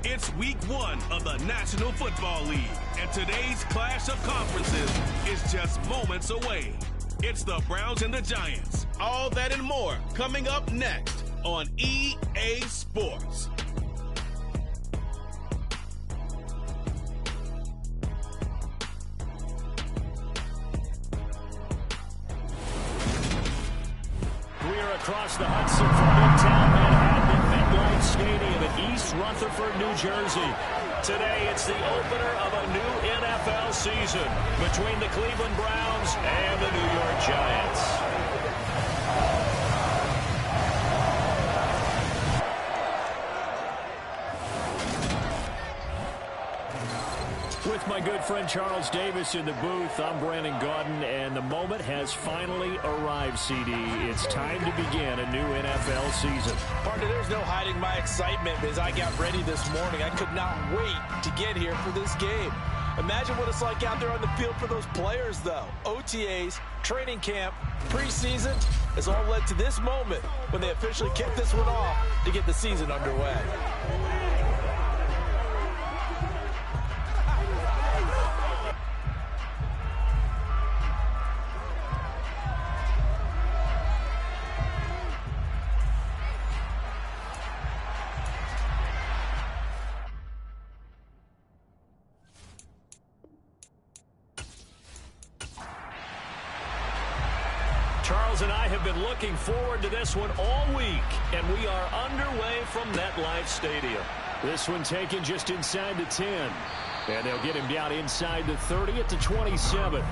It's week 1 of the National Football League, and today's clash of conferences is just moments away. It's the Browns and the Giants. All that and more coming up next on EA Sports. We are across the Hudson from Midtown Manhattan at MetLife Stadium in East Rutherford, New Jersey. Today, it's the opener of a new NFL season between the Cleveland Browns and the New York Giants. With my good friend Charles Davis in the booth, I'm Brandon Gaudin, and the moment has finally arrived, CD. It's time to begin a new NFL season. Partner, there's no hiding my excitement as I got ready this morning. I could not wait to get here for this game. Imagine what it's like out there on the field for those players, though. OTAs, training camp, preseason has all led to this moment when they officially kick this one off to get the season underway. Charles and I have been looking forward to this one all week, and we are underway from MetLife Stadium. This one taken just inside the 10, and they'll get him down inside the 30 at the 27.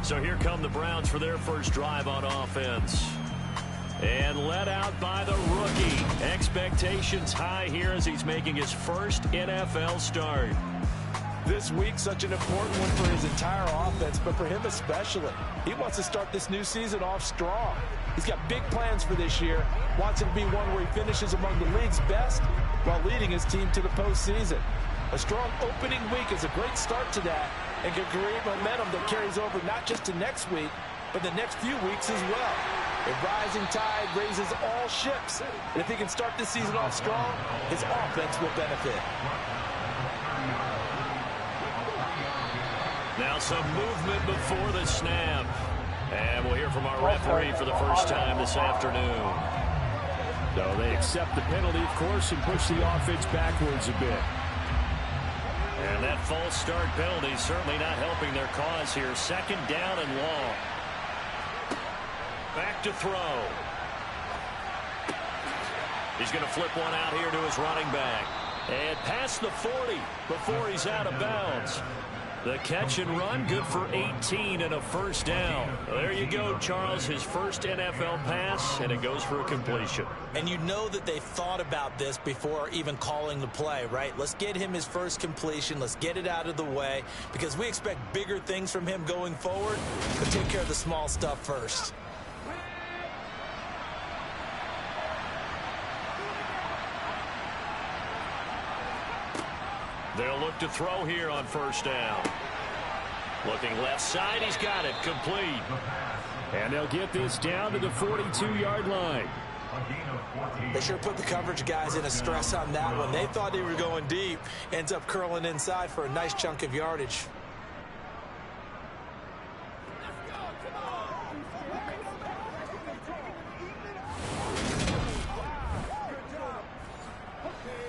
So here come the Browns for their first drive on offense. And led out by the rookie. Expectations high here as he's making his first NFL start. This week, such an important one for his entire offense, but for him especially. He wants to start this new season off strong. He's got big plans for this year, wants it to be one where he finishes among the league's best while leading his team to the postseason. A strong opening week is a great start to that and can create momentum that carries over not just to next week, but the next few weeks as well. A rising tide raises all ships, and if he can start this season off strong, his offense will benefit. Now some movement before the snap. And we'll hear from our referee for the first time this afternoon. So they accept the penalty, of course, and push the offense backwards a bit. And that false start penalty certainly not helping their cause here. Second down and long. Back to throw. He's going to flip one out here to his running back. And past the 40 before he's out of bounds. The catch and run, good for 18 and a first down. Well, there you go, Charles, his first NFL pass, and it goes for a completion. And you know that they thought about this before even calling the play, right? Let's get him his first completion. Let's get it out of the way because we expect bigger things from him going forward, but take care of the small stuff first. They'll look to throw here on first down. Looking left side, he's got it, complete. And they'll get this down to the 42-yard line. They sure put the coverage guys in a stress on that one. They thought they were going deep. Ends up curling inside for a nice chunk of yardage.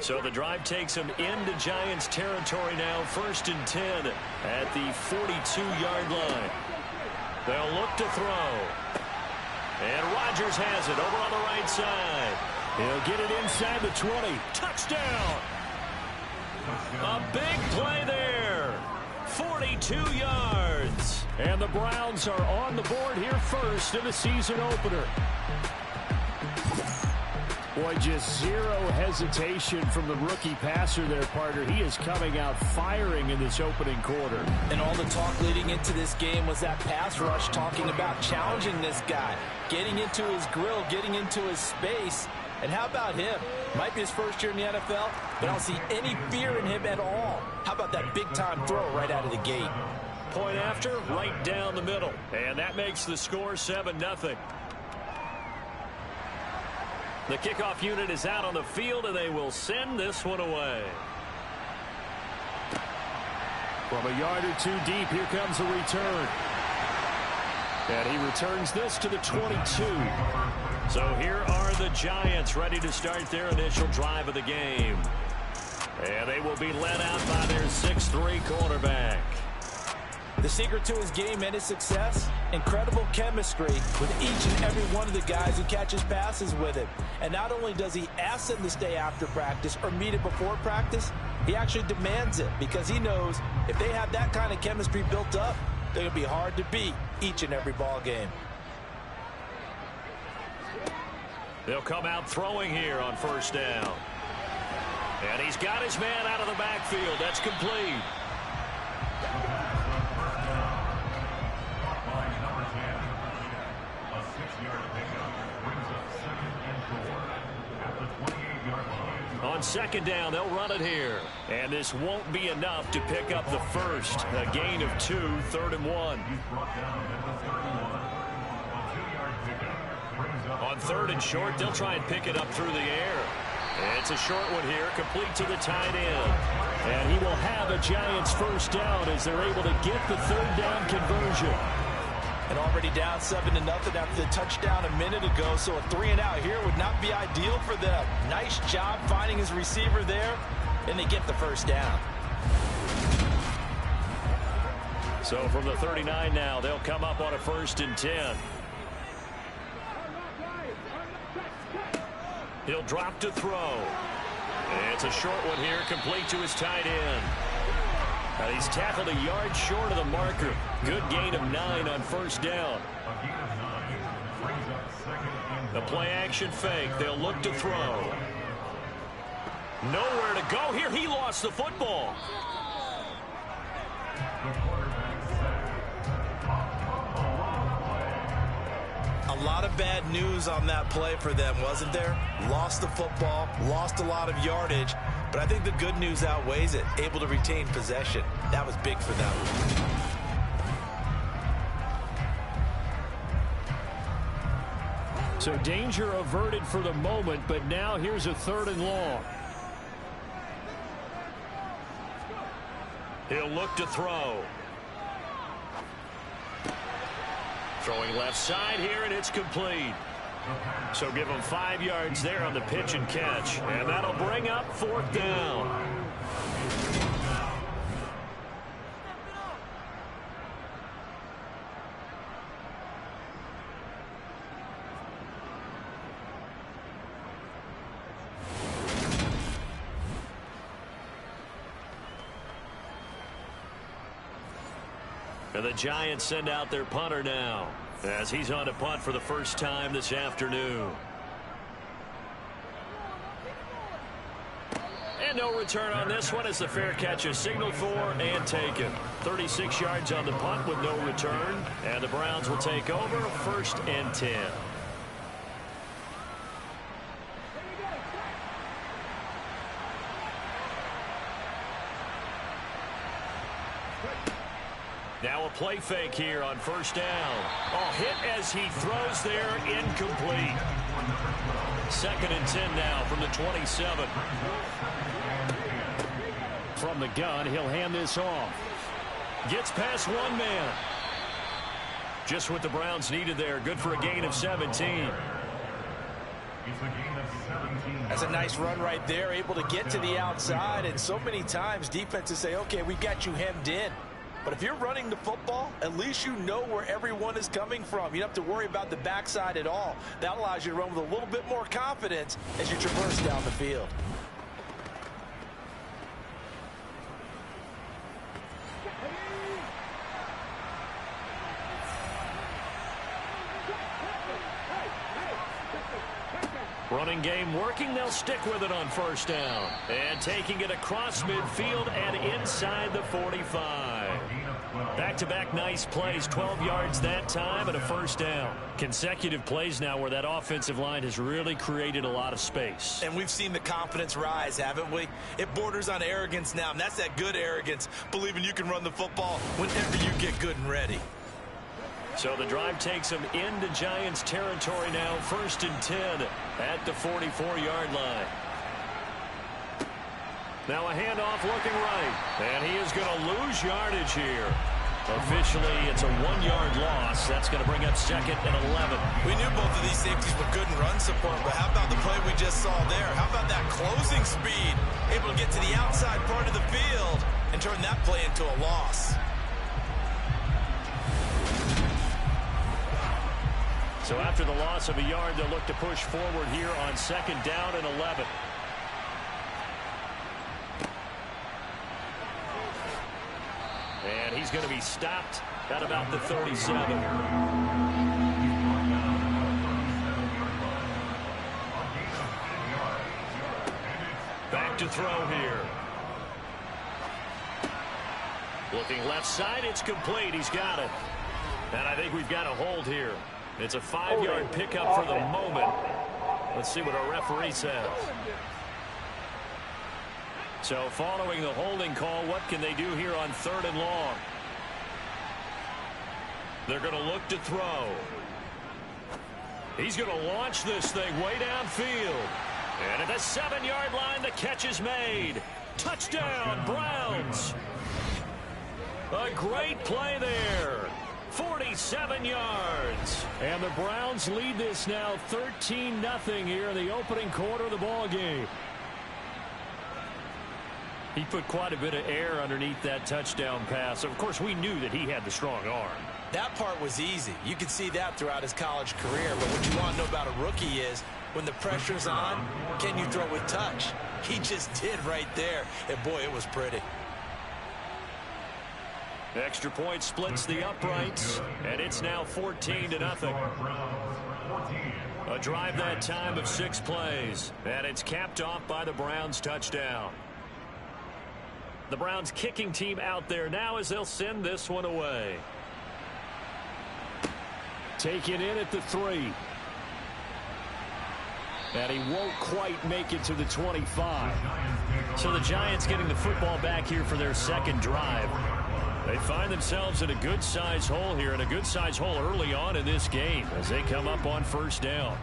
So the drive takes him into Giants territory now, 1st and 10 at the 42-yard line. They'll look to throw. And Rodgers has it over on the right side. He'll get it inside the 20. Touchdown! A big play there. 42 yards. And the Browns are on the board here first in the season opener. Boy, just zero hesitation from the rookie passer there, partner. He is coming out firing in this opening quarter. And all the talk leading into this game was that pass rush talking about challenging this guy, getting into his grill, getting into his space. And how about him? Might be his first year in the NFL, but I don't see any fear in him at all. How about that big-time throw right out of the gate? Point after, right down the middle. And that makes the score 7-0. The kickoff unit is out on the field, and they will send this one away. From a yard or two deep, here comes a return. And he returns this to the 22. So here are the Giants ready to start their initial drive of the game. And they will be led out by their 6'3" quarterback. The secret to his game and his success, incredible chemistry with each and every one of the guys who catches passes with him. And not only does he ask them to stay after practice or meet it before practice, he actually demands it because he knows if they have that kind of chemistry built up, they're going to be hard to beat each and every ball game. They'll come out throwing here on first down. And he's got his man out of the backfield. That's complete. On second down, they'll run it here. And this won't be enough to pick up the first. A gain of 2, 3rd and 1. On 3rd and short, they'll try and pick it up through the air. It's a short one here, complete to the tight end. And he will have a Giants first down as they're able to get the 3rd down conversion. And already down 7-0 after the touchdown a minute ago, so a 3-and-out here would not be ideal for them. Nice job finding his receiver there, and they get the first down. So from the 39 now, they'll come up on a 1st and 10. He'll drop to throw. It's a short one here, complete to his tight end. And he's tackled a yard short of the marker. Good gain of 9 on first down. The play action fake. They'll look to throw. Nowhere to go here. He lost the football. A lot of bad news on that play for them, wasn't there? Lost the football, lost a lot of yardage, but I think the good news outweighs it. Able to retain possession. That was big for them. So danger averted for the moment, but now here's a 3rd and long. He'll look to throw. Throwing left side here, and it's complete. So give him 5 yards there on the pitch and catch. And that'll bring up 4th down. And the Giants send out their punter now as he's on to punt for the first time this afternoon. And no return on this one as the fair catch is signaled for and taken. 36 yards on the punt with no return. And the Browns will take over 1st and 10. Now a play fake here on first down. Oh, hit as he throws there, incomplete. 2nd and 10 now from the 27. From the gun, he'll hand this off. Gets past one man. Just what the Browns needed there. Good for a gain of 17. That's a nice run right there. Able to get to the outside. And so many times defenses say, okay, we've got you hemmed in. But if you're running the football, at least you know where everyone is coming from. You don't have to worry about the backside at all. That allows you to run with a little bit more confidence as you traverse down the field. Running game working. They'll stick with it on first down. And taking it across midfield and inside the 45. Back-to-back nice plays. 12 yards that time and a first down. Consecutive plays now where that offensive line has really created a lot of space. And we've seen the confidence rise, haven't we? It borders on arrogance now, and that's that good arrogance, believing you can run the football whenever you get good and ready. So the drive takes them into Giants territory now, 1st and 10 at the 44-yard line. Now a handoff looking right, and he is going to lose yardage here. Officially, it's a 1-yard loss. That's going to bring up 2nd and 11. We knew both of these safeties were good in run support, but how about the play we just saw there? How about that closing speed? Able to get to the outside part of the field and turn that play into a loss. So after the loss of a yard, they'll look to push forward here on 2nd down and 11. And he's going to be stopped at about the 37. Back to throw here. Looking left side, it's complete. He's got it. And I think we've got a hold here. It's a 5-yard pickup for the moment. Let's see what our referee says. So following the holding call, what can they do here on 3rd and long? They're going to look to throw. He's going to launch this thing way downfield. And at the 7-yard line, the catch is made. Touchdown, Browns. A great play there. 47 yards. And the Browns lead this now 13-0 here in the opening quarter of the ball game. He put quite a bit of air underneath that touchdown pass. Of course, we knew that he had the strong arm. That part was easy. You could see that throughout his college career. But what you want to know about a rookie is when the pressure's on, can you throw with touch? He just did right there. And, boy, it was pretty. Extra point splits the uprights, and it's now 14-0. A drive that time of 6 plays, and it's capped off by the Browns touchdown. The Browns kicking team out there now as they'll send this one away. Take it in at the 3. And he won't quite make it to the 25. So the Giants getting the football back here for their 2nd drive. They find themselves in a good-sized hole here, and a good-sized hole early on in this game as they come up on 1st down.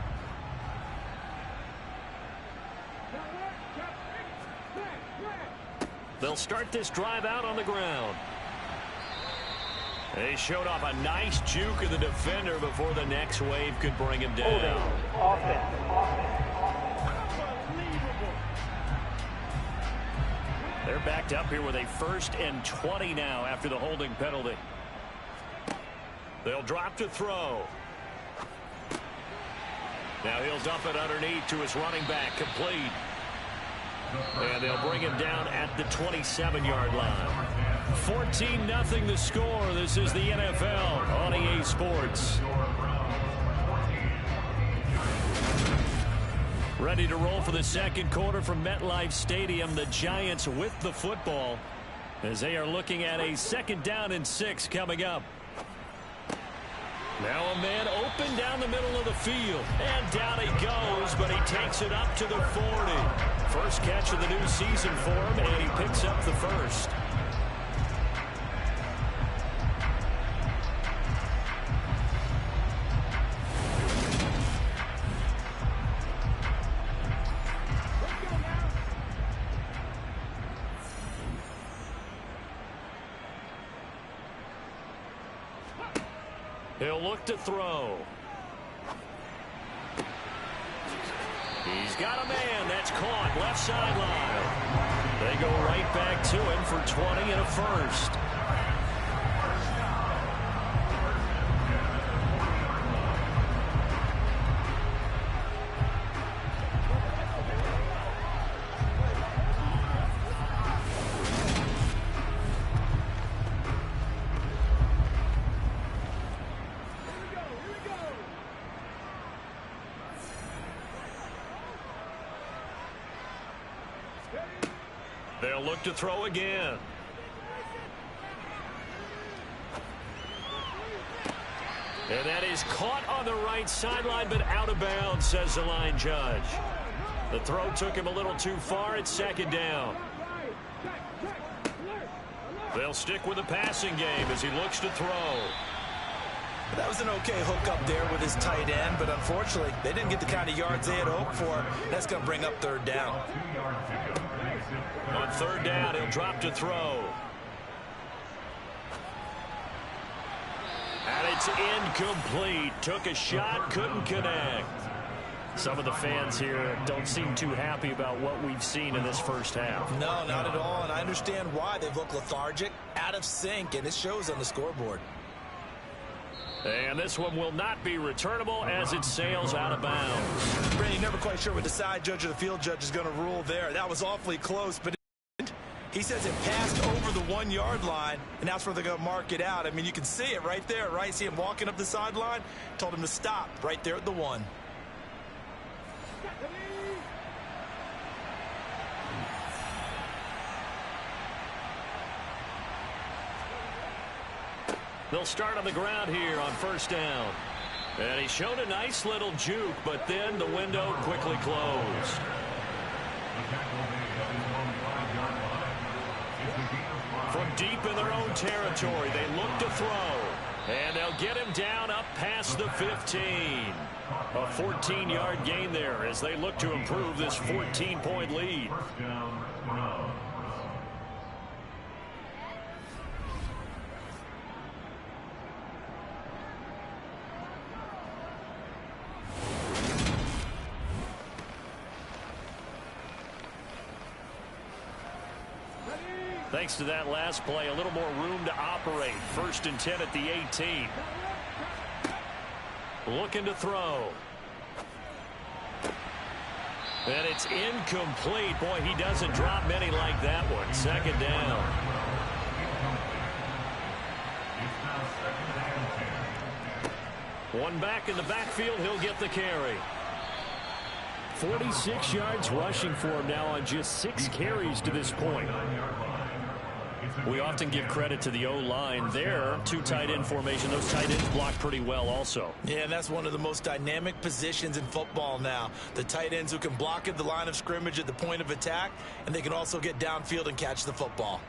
They'll start this drive out on the ground. They showed off a nice juke of the defender before the next wave could bring him down. They're backed up here with a 1st and 20 now after the holding penalty. They'll drop to throw. Now he'll dump it underneath to his running back, complete. And they'll bring him down at the 27-yard line. 14-0 the score. This is the NFL on EA Sports. Ready to roll for the 2nd quarter from MetLife Stadium. The Giants with the football as they are looking at a 2nd down and 6 coming up. Now a man open down the middle of the field. And down he goes, but he takes it up to the 40. First catch of the new season for him, and he picks up the 1st. He'll look to throw. He's got a man that's caught left sideline. They go right back to him for 20 and a 1st. They'll look to throw again. And that is caught on the right sideline, but out of bounds, says the line judge. The throw took him a little too far. It's 2nd down. They'll stick with the passing game as he looks to throw. That was an okay hook up there with his tight end, but unfortunately, they didn't get the kind of yards they had hoped for. That's going to bring up third down. On third down, he'll drop to throw. And it's incomplete. Took a shot, couldn't connect. Some of the fans here don't seem too happy about what we've seen in this first half. No, not at all, and I understand why. They've looked lethargic, out of sync, and it shows on the scoreboard. And this one will not be returnable as it sails out of bounds. Brady, never quite sure what the side judge or the field judge is going to rule there. That was awfully close, but he says it passed over the 1 yard line, and that's where they're going to mark it out. I mean, you can see it right there, right? See him walking up the sideline? Told him to stop right there at the 1. They'll start on the ground here on first down. And he showed a nice little juke, but then the window quickly closed. From deep in their own territory, they look to throw. And they'll get him down up past the 15. A 14-yard gain there as they look to improve this 14-point lead. Thanks to that last play, a little more room to operate. 1st and 10 at the 18. Looking to throw. And it's incomplete. Boy, he doesn't drop many like that one. 2nd down. One back in the backfield. He'll get the carry. 46 yards rushing for him now on just 6 carries to this point. We often give credit to the O-line there. 2 tight end formation. Those tight ends block pretty well also. Yeah, and that's one of the most dynamic positions in football now. The tight ends who can block at the line of scrimmage at the point of attack, and they can also get downfield and catch the football.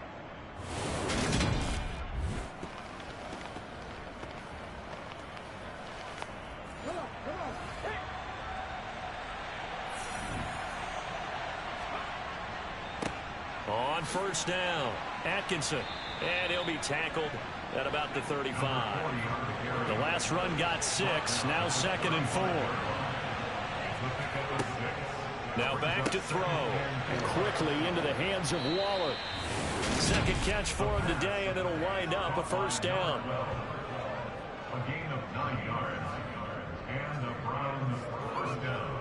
On first down, Atkinson, and he'll be tackled at about the 35. The last run got 6, now 2nd and 4. Now back to throw, quickly into the hands of Waller. 2nd catch for him today, and it'll wind up a 1st down. A gain of 9 yards, and the Browns 1st down.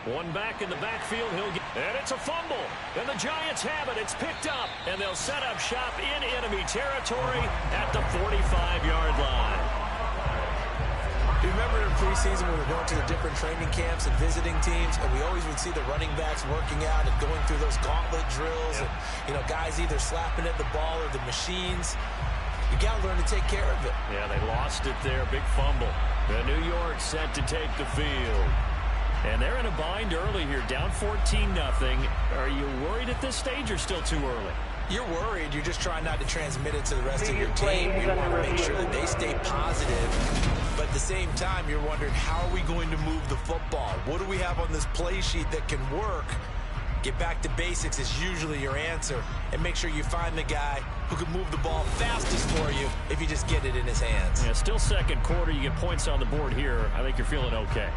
One back in the backfield. And it's a fumble. And the Giants have it. It's picked up. And they'll set up shop in enemy territory at the 45-yard line. Do you remember in preseason when we were going to the different training camps and visiting teams, and we always would see the running backs working out and going through those gauntlet drills, and, you know, guys either slapping at the ball or the machines. You got to learn to take care of it. Yeah, they lost it there. Big fumble. The New York set to take the field. And they're in a bind early here, down 14-0. Are you worried at this stage or still too early? You're worried. You're just trying not to transmit it to the rest of your team. You want to make sure that they stay positive. But at the same time, you're wondering, how are we going to move the football? What do we have on this play sheet that can work? Get back to basics is usually your answer. And make sure you find the guy who can move the ball fastest for you if you just get it in his hands. Yeah, still 2nd quarter. You get points on the board here. I think you're feeling okay.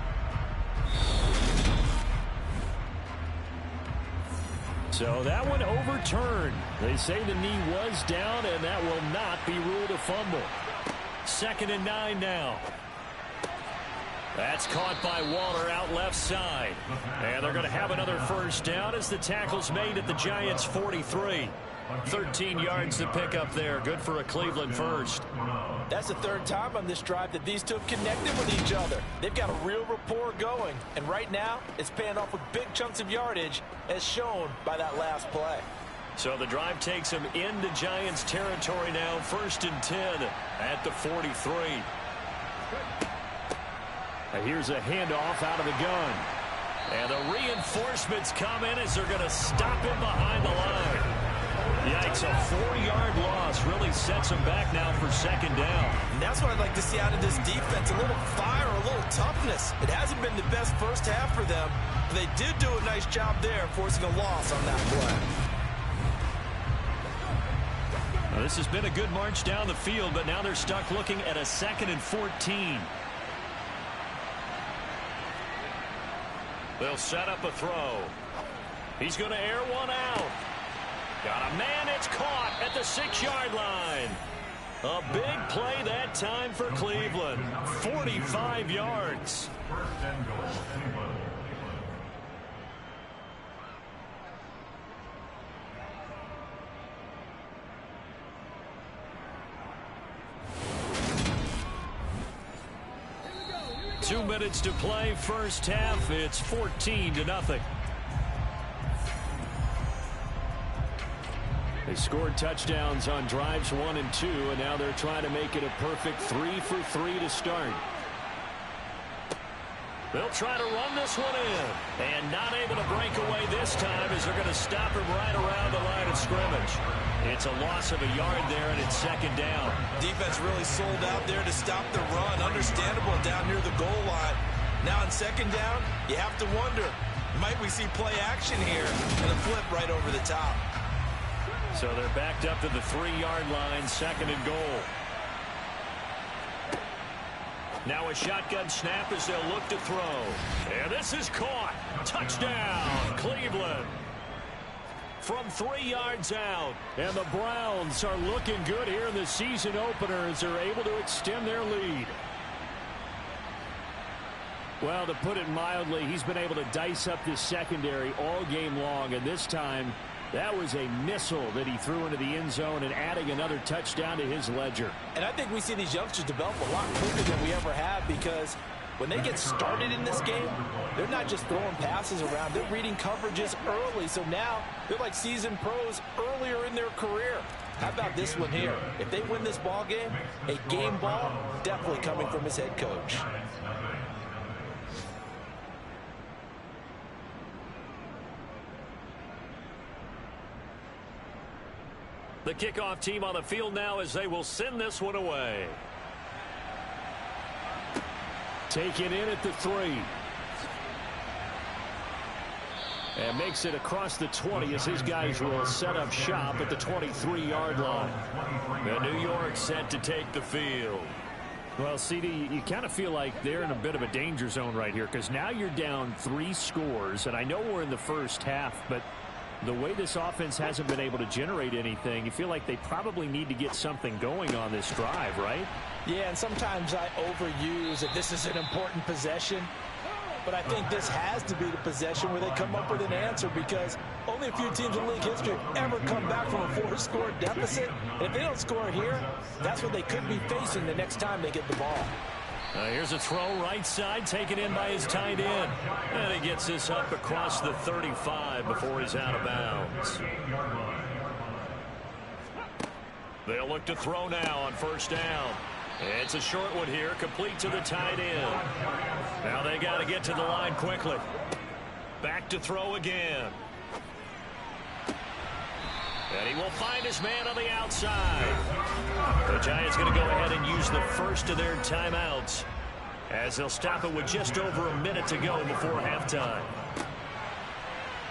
So that one overturned. They say the knee was down, and that will not be ruled a fumble. 2nd and 9 now. That's caught by Waller out left side. And they're going to have another 1st down as the tackle's made at the Giants' 43. 13 yards to pick up there. Good for a Cleveland 1st. That's the 3rd time on this drive that these two have connected with each other. They've got a real rapport going. And right now, it's paying off with big chunks of yardage, as shown by that last play. So the drive takes them into Giants territory now. 1st and 10 at the 43. Here's a handoff out of the gun. And the reinforcements come in as they're going to stop him behind the line. Yikes, a 4-yard loss really sets him back now for second down. And that's what I'd like to see out of this defense, a little fire, a little toughness. It hasn't been the best first half for them, but they did do a nice job there forcing a loss on that play. Well, this has been a good march down the field, but now they're stuck looking at a 2nd and 14. They'll set up a throw. He's going to air one out. Got a man, it's caught at the 6-yard line. A big play that time for Cleveland. 45 yards. First and goal, Cleveland. 2 minutes to play, first half. It's 14-0. They scored touchdowns on drives 1 and 2, and now they're trying to make it a perfect 3 for 3 to start. They'll try to run this one in, and not able to break away this time as they're going to stop him right around the line of scrimmage. It's a loss of a yard there, and it's second down. Defense really sold out there to stop the run. Understandable down near the goal line. Now on second down, you have to wonder, might we see play action here and a flip right over the top? So they're backed up to the 3-yard line, 2nd and goal. Now a shotgun snap as they'll look to throw. And this is caught. Touchdown, Cleveland. From 3 yards out. And the Browns are looking good here in the season opener as they're able to extend their lead. Well, to put it mildly, he's been able to dice up this secondary all game long. And this time, that was a missile that he threw into the end zone and adding another touchdown to his ledger. And I think we see these youngsters develop a lot quicker than we ever have, because when they get started in this game, they're not just throwing passes around. They're reading coverages early. So now they're like seasoned pros earlier in their career. How about this one here? If they win this ball game, a game ball definitely coming from his head coach. The kickoff team on the field now as they will send this one away. Taken in at the 3. And makes it across the 20 as his guys will set up shop at the 23-yard line. And New York set to take the field. Well, CD, you kind of feel like they're in a bit of a danger zone right here, because now you're down 3 scores. And I know we're in the first half, but the way this offense hasn't been able to generate anything, you feel like they probably need to get something going on this drive, right? Yeah, and sometimes I overuse that this is an important possession. But I think this has to be the possession where they come up with an answer, because only a few teams in league history have ever come back from a 4-score deficit. And if they don't score here, that's what they could be facing the next time they get the ball. Here's a throw right side, taken in by his tight end. And he gets this up across the 35 before he's out of bounds. They'll look to throw now on first down. It's a short one here, complete to the tight end. Now they got to get to the line quickly. Back to throw again. And he will find his man on the outside. The Giants going to go ahead and use the first of their timeouts, as they'll stop it with just over a minute to go before halftime.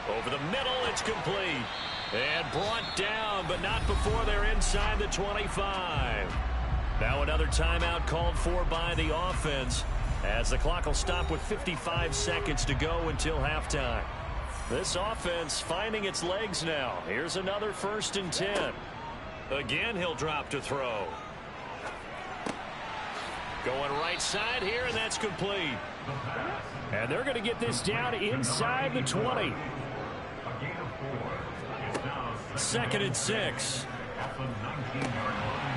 Over the middle, it's complete. And brought down, but not before they're inside the 25. Now another timeout called for by the offense, as the clock will stop with 55 seconds to go until halftime. This offense finding its legs now. Here's another 1st and 10. Again, he'll drop to throw. Going right side here, and that's complete. And they're going to get this down inside the 20. 2nd and 6.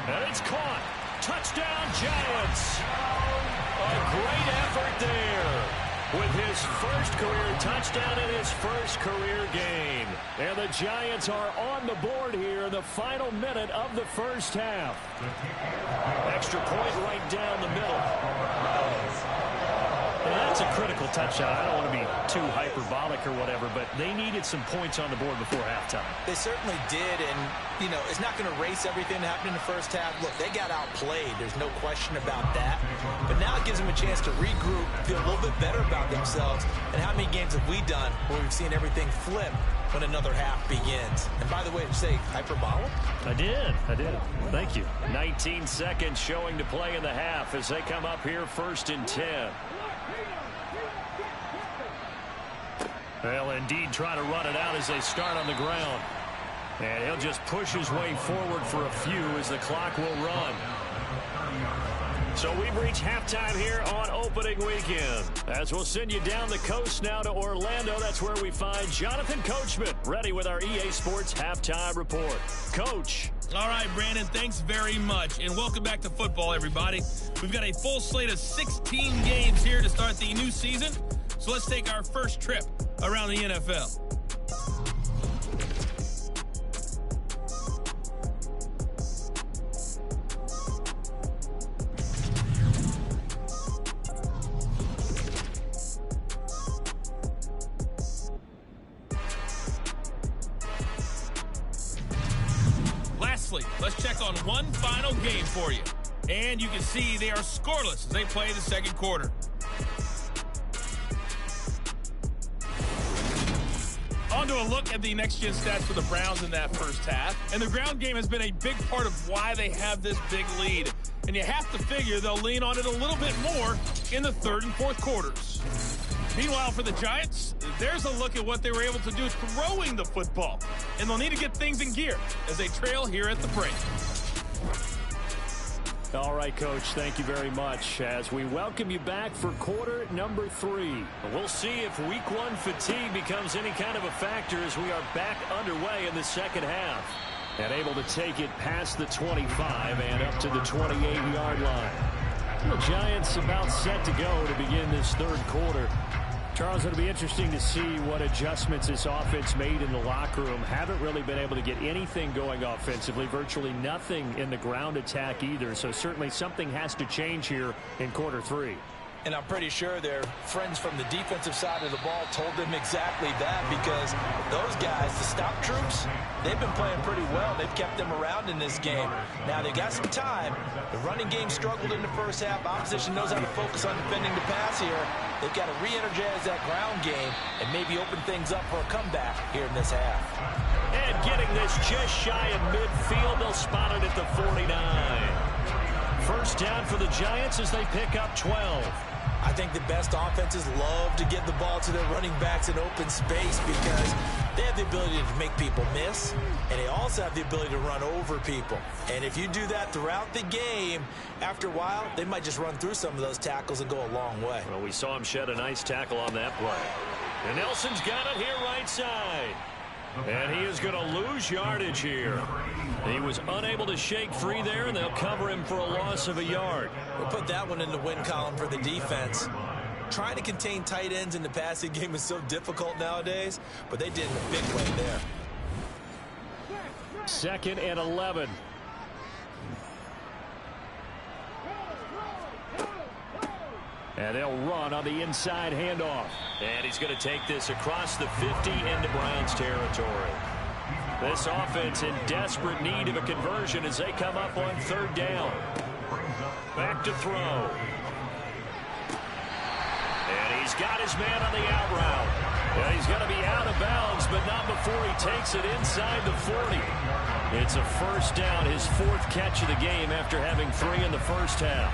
And it's caught. Touchdown, Giants. A great effort there, with his first career touchdown in his first career game. And the Giants are on the board here in the final minute of the first half. Extra point right down the middle. Well, that's a critical touchdown. I don't want to be too hyperbolic or whatever, but they needed some points on the board before halftime. They certainly did, and, you know, it's not going to erase everything that happened in the first half. Look, they got outplayed. There's no question about that. But now it gives them a chance to regroup, feel a little bit better about themselves. And how many games have we done where we've seen everything flip when another half begins? And by the way, did you say hyperbolic? I did. Thank you. 19 seconds showing to play in the half as they come up here 1st and 10. They'll indeed try to run it out as they start on the ground. And he'll just push his way forward for a few as the clock will run. So we've reached halftime here on opening weekend. As we'll send you down the coast now to Orlando, that's where we find Jonathan Coachman, ready with our EA Sports Halftime Report. Coach. All right, Brandon, thanks very much. And welcome back to football, everybody. We've got a full slate of 16 games here to start the new season. So let's take our first trip around the NFL. Lastly, let's check on one final game for you. And you can see they are scoreless as they play the second quarter. On to a look at the next-gen stats for the Browns in that first half. And the ground game has been a big part of why they have this big lead. And you have to figure they'll lean on it a little bit more in the third and fourth quarters. Meanwhile, for the Giants, there's a look at what they were able to do throwing the football. And they'll need to get things in gear as they trail here at the break. All right, Coach, thank you very much as we welcome you back for quarter number 3. We'll see if week 1 fatigue becomes any kind of a factor as we are back underway in the second half. And able to take it past the 25 and up to the 28-yard line. The Giants about set to go to begin this third quarter. Charles, it'll be interesting to see what adjustments this offense made in the locker room. Haven't really been able to get anything going offensively, virtually nothing in the ground attack either. So certainly something has to change here in quarter 3. And I'm pretty sure their friends from the defensive side of the ball told them exactly that, because those guys, the stop troops, they've been playing pretty well. They've kept them around in this game. Now, they got some time. The running game struggled in the first half. Opposition knows how to focus on defending the pass here. They've got to re-energize that ground game and maybe open things up for a comeback here in this half. And getting this just shy of midfield, they'll spot it at the 49. First down for the Giants as they pick up 12. I think the best offenses love to get the ball to their running backs in open space because they have the ability to make people miss, and they also have the ability to run over people. And if you do that throughout the game, after a while, they might just run through some of those tackles and go a long way. Well, we saw him shed a nice tackle on that play. And Nelson's got it here right side. And he is going to lose yardage here. He was unable to shake free there, and they'll cover him for a loss of a yard. We'll put that one in the win column for the defense. Trying to contain tight ends in the passing game is so difficult nowadays, but they did in a big way there. 2nd and 11. And they'll run on the inside handoff. And he's going to take this across the 50 into Browns territory. This offense in desperate need of a conversion as they come up on 3rd down. Back to throw. And he's got his man on the out route. And he's going to be out of bounds, but not before he takes it inside the 40. It's a first down, his 4th catch of the game after having 3 in the first half.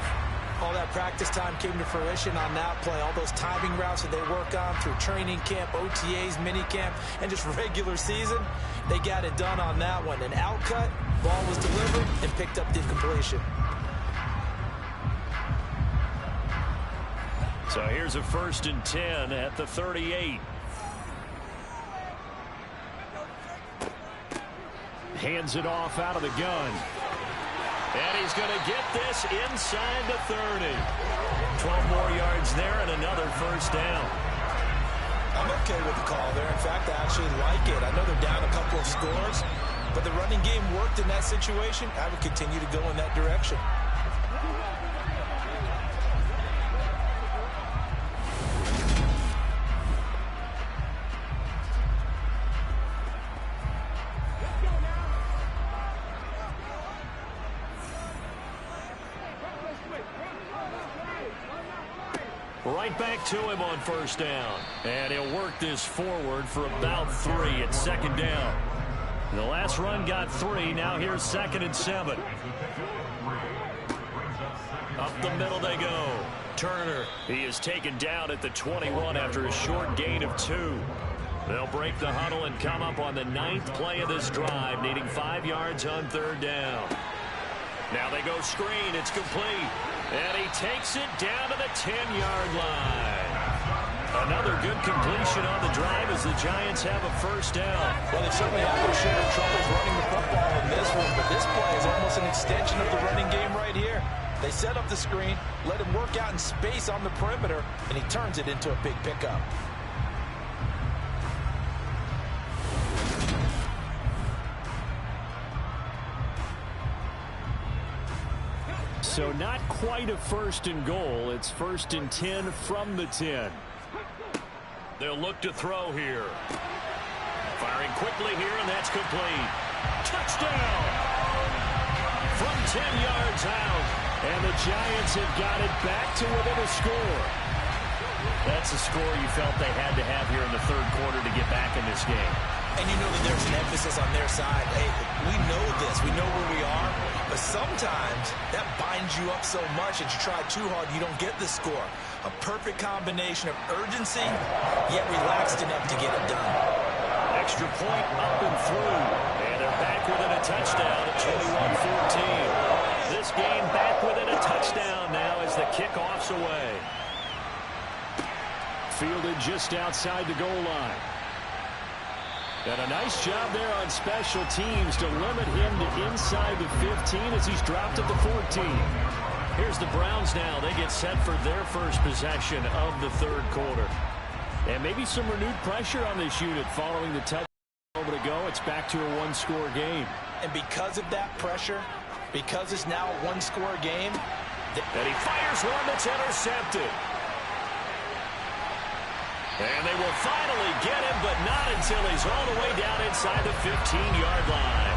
All that practice time came to fruition on that play. All those timing routes that they work on through training camp, OTAs, minicamp, and just regular season, they got it done on that one. An outcut, ball was delivered, and picked up the completion. So here's a 1st and 10 at the 38. Hands it off out of the gun. And he's going to get this inside the 30. 12 more yards there and another first down. I'm okay with the call there. In fact, I actually like it. I know they're down a couple of scores, but the running game worked in that situation. I would continue to go in that direction. Right back to him on first down. And he'll work this forward for about 3 at second down. The last run got 3. Now here's 2nd and 7. Up the middle they go. Turner, he is taken down at the 21 after a short gain of 2. They'll break the huddle and come up on the 9th play of this drive, needing 5 yards on 3rd down. Now they go screen. It's complete. And he takes it down to the 10-yard line. Another good completion on the drive as the Giants have a first down. Well, they certainly have their share of troubles running the football in this one, but this play is almost an extension of the running game right here. They set up the screen, let him work out in space on the perimeter, and he turns it into a big pickup. So not quite a 1st and goal. It's 1st and 10 from the 10. They'll look to throw here. Firing quickly here, and that's complete. Touchdown! From 10 yards out, and the Giants have got it back to within a score. That's a score you felt they had to have here in the 3rd quarter to get back in this game. And you know that there's an emphasis on their side. Hey, we know this. We know where we are. But sometimes that binds you up so much that you try too hard, you don't get the score. A perfect combination of urgency, yet relaxed enough to get it done. Extra point up and through. And they're back within a touchdown at 21-14. This game back within a touchdown now as the kickoff's away. Fielded just outside the goal line. And a nice job there on special teams to limit him to inside the 15 as he's dropped at the 14. Here's the Browns now. They get set for their first possession of the 3rd quarter. And maybe some renewed pressure on this unit following the touchdown over to go. It's back to a 1-score game. And because of that pressure, because it's now a 1-score game. And he fires one that's intercepted. And they will finally get him, but not until he's all the way down inside the 15-yard line.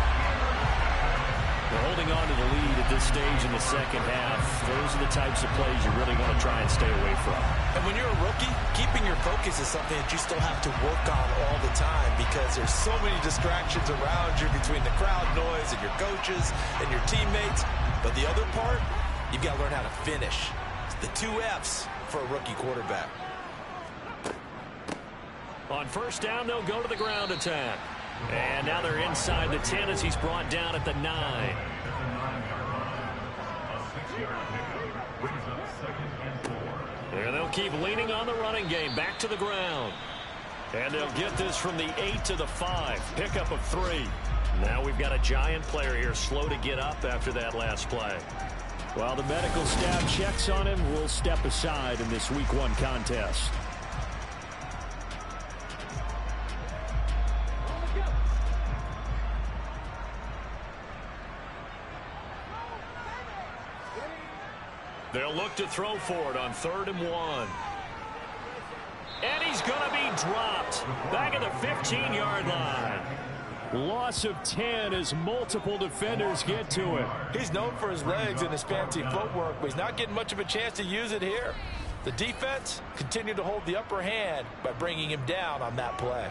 They're holding on to the lead at this stage in the 2nd half. Those are the types of plays you really want to try and stay away from. And when you're a rookie, keeping your focus is something that you still have to work on all the time because there's so many distractions around you between the crowd noise and your coaches and your teammates. But the other part, you've got to learn how to finish. It's the 2 F's for a rookie quarterback. On first down, they'll go to the ground attack. And now they're inside the 10 as he's brought down at the 9. And they'll keep leaning on the running game. Back to the ground. And they'll get this from the 8 to the 5. Pickup of 3. Now we've got a Giant player here slow to get up after that last play. While the medical staff checks on him, we'll step aside in this Week 1 contest. They'll look to throw for it on 3rd and 1. And he's going to be dropped back at the 15-yard line. Loss of 10 as multiple defenders get to him. He's known for his legs and his fancy footwork, but he's not getting much of a chance to use it here. The defense continued to hold the upper hand by bringing him down on that play.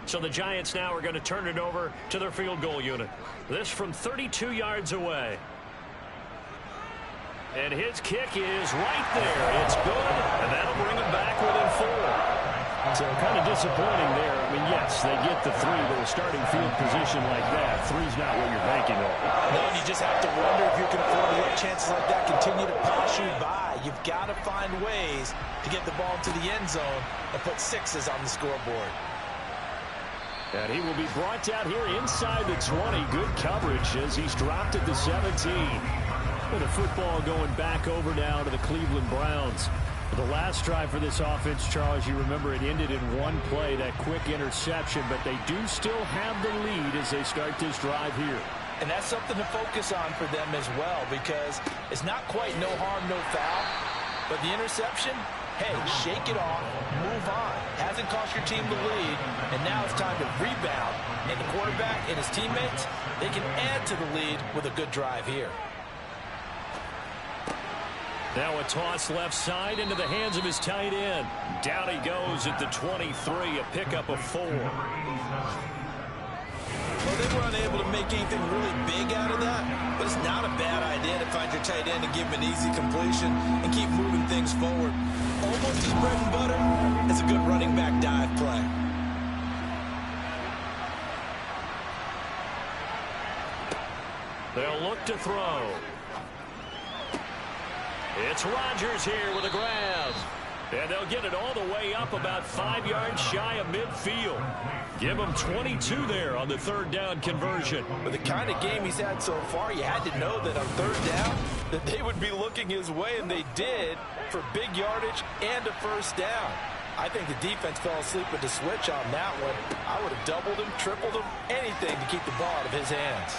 So the Giants now are going to turn it over to their field goal unit. This from 32 yards away. And his kick is right there. It's good, and that'll bring him back within 4. So kind of disappointing there. I mean, yes, they get the 3, but a starting field position like that, 3's not what you're banking on. No, and you just have to wonder if you can afford to let chances like that continue to pass you by. You've got to find ways to get the ball into the end zone and put 6s on the scoreboard. And he will be brought down here inside the 20. Good coverage as he's dropped at the 17. And the football going back over now to the Cleveland Browns. The last drive for this offense, Charles, you remember it ended in 1 play, that quick interception, but they do still have the lead as they start this drive here. And that's something to focus on for them as well, because it's not quite no harm, no foul, but the interception, hey, shake it off, move on. Hasn't cost your team the lead, and now it's time to rebound. And the quarterback and his teammates, they can add to the lead with a good drive here. Now a toss left side into the hands of his tight end. Down he goes at the 23, a pickup of 4. Well, they were unable to make anything really big out of that, but it's not a bad idea to find your tight end and give him an easy completion and keep moving things forward. Almost as bread and butter as a good running back dive play. They'll look to throw. It's Rodgers here with a grab. And they'll get it all the way up about 5 yards shy of midfield. Give him 22 there on the third down conversion. With the kind of game he's had so far, you had to know that on third down that they would be looking his way, and they did for big yardage and a first down. I think the defense fell asleep with the switch on that one. I would have doubled him, tripled him, anything to keep the ball out of his hands.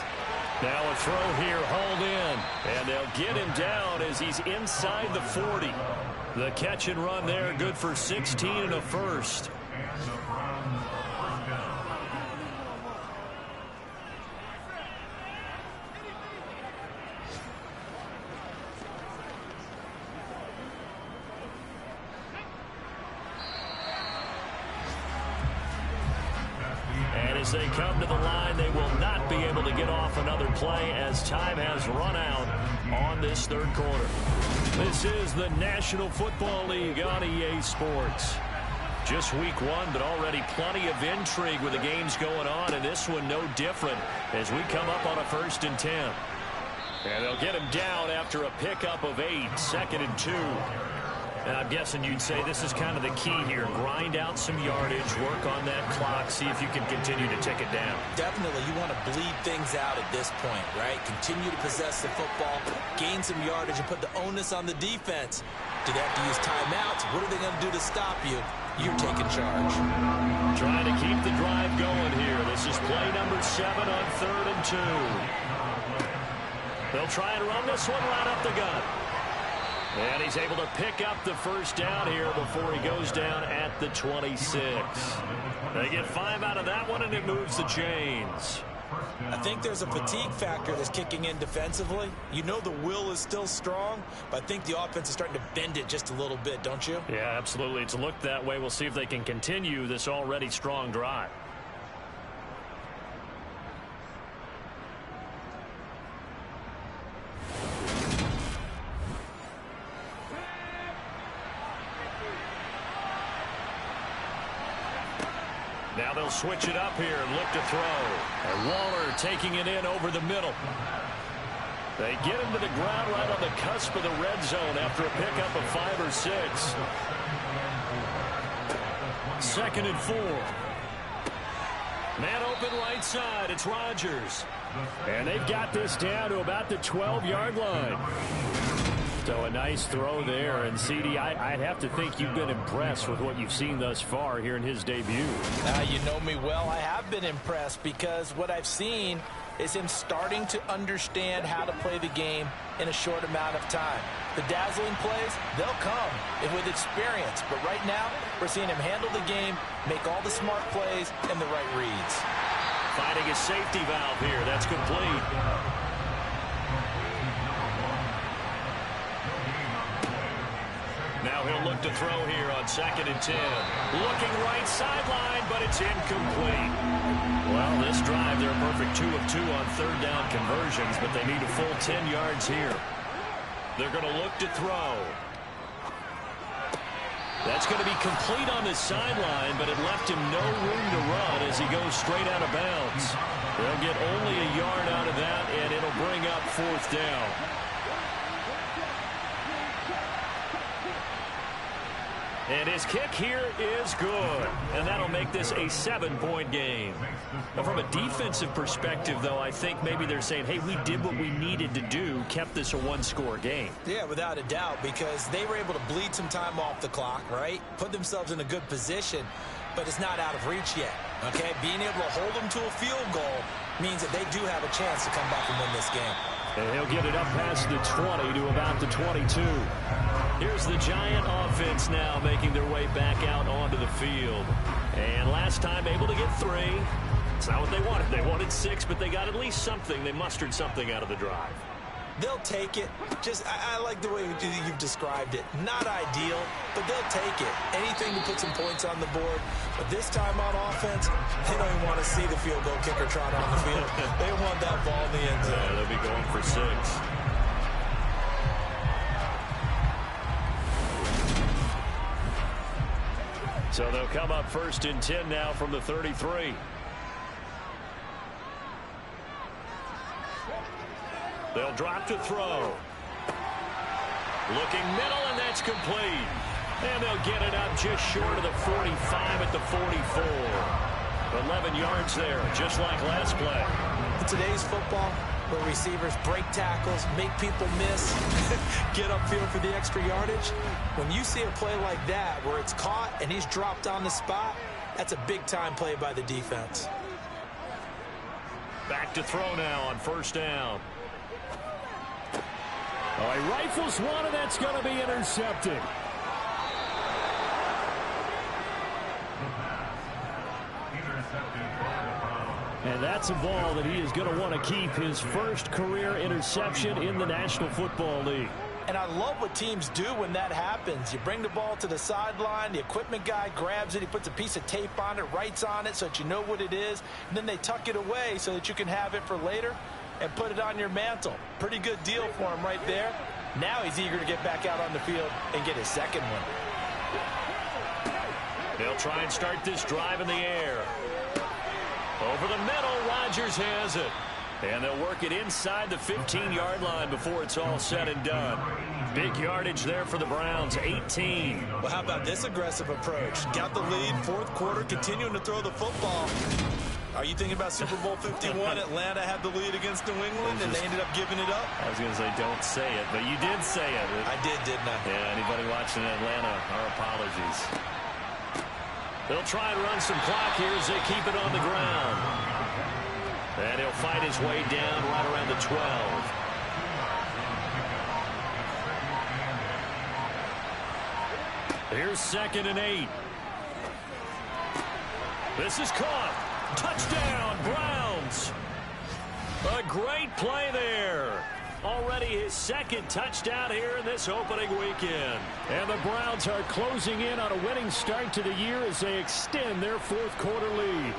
Now a throw here, hauled in, and they'll get him down as he's inside the 40. The catch and run there, good for 16 and a first. And as they come to the line, they will not be able to get off another play as time has run out on this third quarter. This is the National Football League on EA Sports. Just week 1, but already plenty of intrigue with the games going on, and this one no different as we come up on a 1st and 10. And they'll get him down after a pickup of 8, 2nd and 2. And I'm guessing you'd say this is kind of the key here. Grind out some yardage, work on that clock, see if you can continue to tick it down. Definitely, you want to bleed things out at this point, right? Continue to possess the football, gain some yardage, and put the onus on the defense. Do they have to use timeouts? What are they going to do to stop you? You're taking charge. Trying to keep the drive going here. This is play number 7 on 3rd and 2. They'll try and run this one right up the gut. And he's able to pick up the first down here before he goes down at the 26. They get 5 out of that one, and it moves the chains. I think there's a fatigue factor that's kicking in defensively. You know the will is still strong, but I think the offense is starting to bend it just a little bit, don't you? Yeah, absolutely. It's looked that way. We'll see if they can continue this already strong drive. Now they'll switch it up here and look to throw. And Waller taking it in over the middle. They get him to the ground right on the cusp of the red zone after a pickup of 5 or 6. 2nd and 4. Man open right side. It's Rodgers. And they've got this down to about the 12-yard line. So a nice throw there. And, CD, I'd have to think you've been impressed with what you've seen thus far here in his debut. You know me well. I have been impressed because what I've seen is him starting to understand how to play the game in a short amount of time. The dazzling plays, they'll come with experience. But right now, we're seeing him handle the game, make all the smart plays, and the right reads. Finding a safety valve here. That's complete. Now he'll look to throw here on 2nd and 10. Looking right sideline, but it's incomplete. Well, this drive, they're a perfect 2 of 2 on 3rd down conversions, but they need a full 10 yards here. They're going to look to throw. That's going to be complete on the sideline, but it left him no room to run as he goes straight out of bounds. They'll get only a yard out of that, and it'll bring up 4th down. And his kick here is good. And that'll make this a 7-point game. Now, from a defensive perspective, though, I think maybe they're saying, hey, we did what we needed to do, kept this a 1-score game. Yeah, without a doubt, because they were able to bleed some time off the clock, right? Put themselves in a good position, but it's not out of reach yet, okay? Being able to hold them to a field goal means that they do have a chance to come back and win this game. And he'll get it up past the 20 to about the 22. Here's the Giant offense now making their way back out onto the field. And last time able to get 3. It's not what they wanted. They wanted 6, but they got at least something. They mustered something out of the drive. They'll take it. I like the way you've described it. Not ideal, but they'll take it. Anything to put some points on the board. But this time on offense, they don't even want to see the field goal kicker trot on the field. They want that ball in the end zone. Yeah, they'll be going for 6. So they'll come up 1st and 10 now from the 33. They'll drop to throw. Looking middle, and that's complete. And they'll get it up just short of the 45 at the 44. 11 yards there, just like last play. In today's football, where receivers break tackles, make people miss, get upfield for the extra yardage, when you see a play like that where it's caught and he's dropped on the spot, that's a big-time play by the defense. Back to throw now on 1st down. Oh, he rifles one, and that's going to be intercepted. And that's a ball that he is going to want to keep, his first career interception in the National Football League. And I love what teams do when that happens. You bring the ball to the sideline, the equipment guy grabs it, he puts a piece of tape on it, writes on it so that you know what it is, and then they tuck it away so that you can have it for later and put it on your mantle. Pretty good deal for him right there. Now he's eager to get back out on the field and get his second one. They'll try and start this drive in the air. Over the middle, Rodgers has it. And they'll work it inside the 15-yard line before it's all said and done. Big yardage there for the Browns, 18. Well, how about this aggressive approach? Got the lead, 4th quarter, continuing to throw the football. Are you thinking about Super Bowl 51? Atlanta had the lead against New England, and they ended up giving it up? I was going to say, don't say it, but you did say it. I did, didn't I? Yeah, anybody watching Atlanta, our apologies. They'll try and run some clock here as they keep it on the ground. And he'll fight his way down right around the 12. Here's 2nd and 8. This is caught. Touchdown, Browns. A great play there. Already his 2nd touchdown here in this opening weekend. And the Browns are closing in on a winning start to the year as they extend their 4th quarter lead.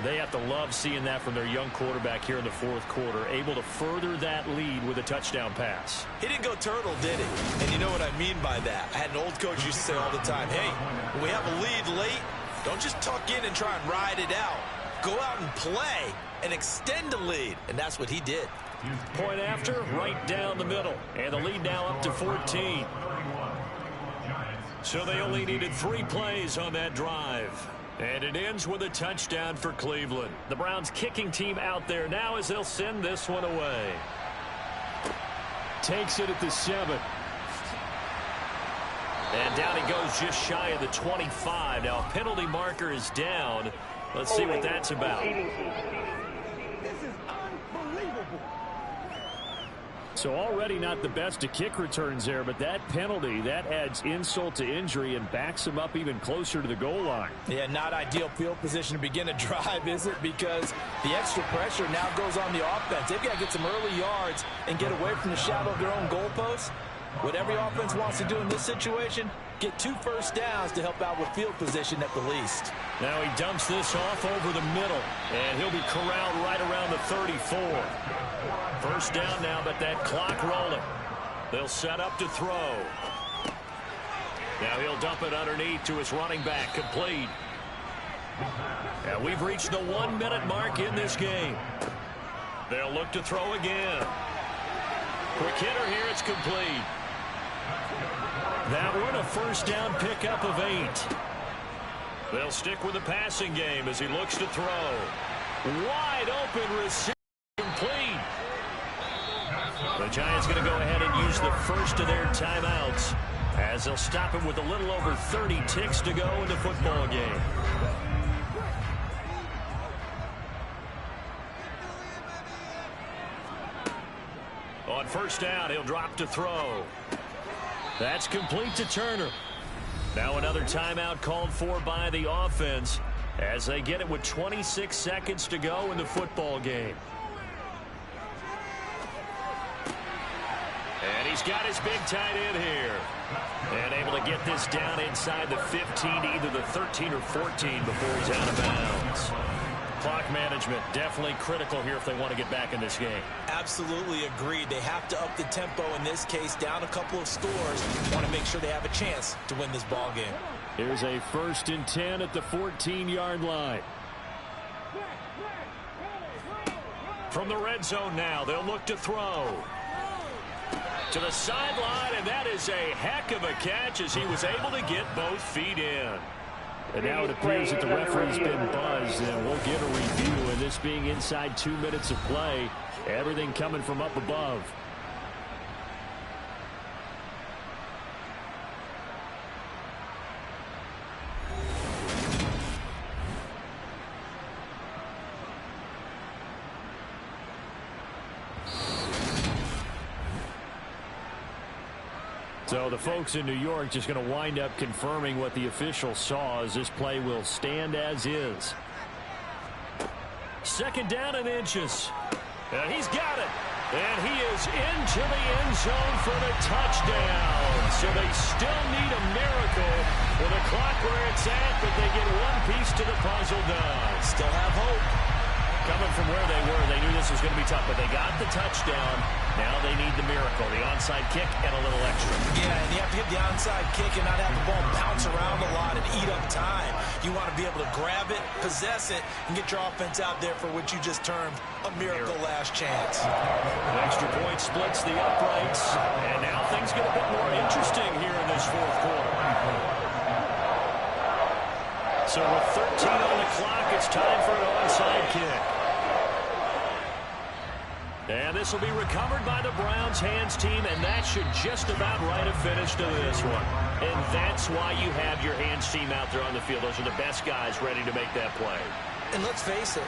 They have to love seeing that from their young quarterback here in the 4th quarter, able to further that lead with a touchdown pass. He didn't go turtle, did he? And you know what I mean by that. I had an old coach used to say all the time, hey, when we have a lead late, don't just tuck in and try and ride it out. Go out and play and extend the lead. And that's what he did. Point after, right down the middle. And the lead now up to 14. So they only needed 3 plays on that drive. And it ends with a touchdown for Cleveland. The Browns kicking team out there now as they'll send this one away. Takes it at the 7. And down he goes just shy of the 25. Now a penalty marker is down. Let's see what that's about. So already not the best of kick returns there, but that penalty, that adds insult to injury and backs him up even closer to the goal line. Yeah, not ideal field position to begin a drive, is it? Because the extra pressure now goes on the offense. They've got to get some early yards and get away from the shadow of their own goalposts. What every offense wants to do in this situation, get 2 first downs to help out with field position at the least. Now he dumps this off over the middle, and he'll be corralled right around the 34. First down now, but that clock rolling. They'll set up to throw. Now he'll dump it underneath to his running back, complete. And we've reached the 1-minute mark in this game. They'll look to throw again. Quick hitter here, it's complete. That one a first down pickup of 8. They'll stick with the passing game as he looks to throw. Wide open receiver, complete. The Giants going to go ahead and use the first of their timeouts as they'll stop him with a little over 30 ticks to go in the football game. On first down, he'll drop to throw. That's complete to Turner. Now another timeout called for by the offense as they get it with 26 seconds to go in the football game. And he's got his big tight end here. And able to get this down inside the 15, either the 13 or 14 before he's out of bounds. Clock management definitely critical here if they want to get back in this game. Absolutely agreed. They have to up the tempo in this case, down a couple of scores. Want to make sure they have a chance to win this ball game. Here's a 1st and 10 at the 14-yard line. From the red zone now, they'll look to throw. To the sideline, and that is a heck of a catch as he was able to get both feet in. And now it appears that the referee's been buzzed, and we'll get a review. And this being inside 2 minutes of play, everything coming from up above. So the folks in New York just going to wind up confirming what the official saw as this play will stand as is. 2nd down and inches. And he's got it. And he is into the end zone for the touchdown. So they still need a miracle with the clock where it's at, but they get one piece to the puzzle done. Still have hope. Coming from where they were, they knew this was going to be tough, but they got the touchdown. Now they need the miracle, the onside kick and a little extra. Yeah, and you have to get the onside kick and not have the ball bounce around a lot and eat up time. You want to be able to grab it, possess it, and get your offense out there for what you just termed a miracle last chance. An extra point splits the uprights, and now things get a bit more interesting here in this 4th quarter. So with 13 on the clock, it's time for an onside kick. And this will be recovered by the Browns hands team, and that should just about write a finish to this one. And that's why you have your hands team out there on the field. Those are the best guys ready to make that play. And let's face it,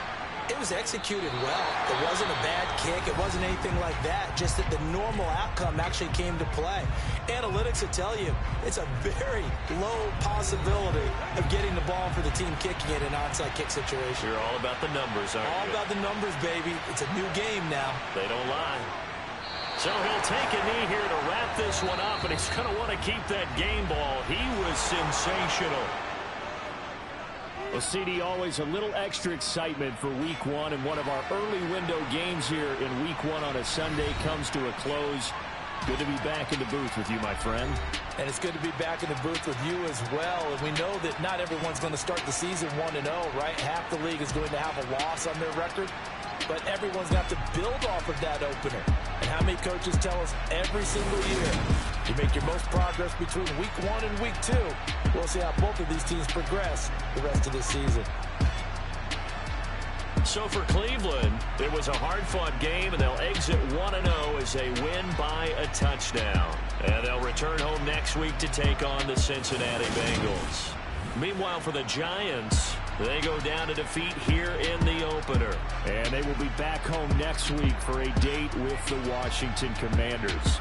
it was executed well. It wasn't a bad kick. It wasn't anything like that. Just that the normal outcome actually came to play. Analytics will tell you it's a very low possibility of getting the ball for the team kicking it in an onside kick situation. You're all about the numbers, aren't you? All about the numbers, baby. It's a new game now. They don't lie. So he'll take a knee here to wrap this one up, and he's going to want to keep that game ball. He was sensational. Well, CD, always a little extra excitement for Week 1, and one of our early window games here in Week 1 on a Sunday comes to a close. Good to be back in the booth with you, my friend. And it's good to be back in the booth with you as well. And we know that not everyone's going to start the season 1-0, right? Half the league is going to have a loss on their record. But everyone's got to build off of that opener. And how many coaches tell us every single year, you make your most progress between Week 1 and Week 2. We'll see how both of these teams progress the rest of this season. So for Cleveland, it was a hard-fought game, and they'll exit 1-0 as they win by a touchdown. And they'll return home next week to take on the Cincinnati Bengals. Meanwhile, for the Giants, they go down to defeat here in the opener. And they will be back home next week for a date with the Washington Commanders.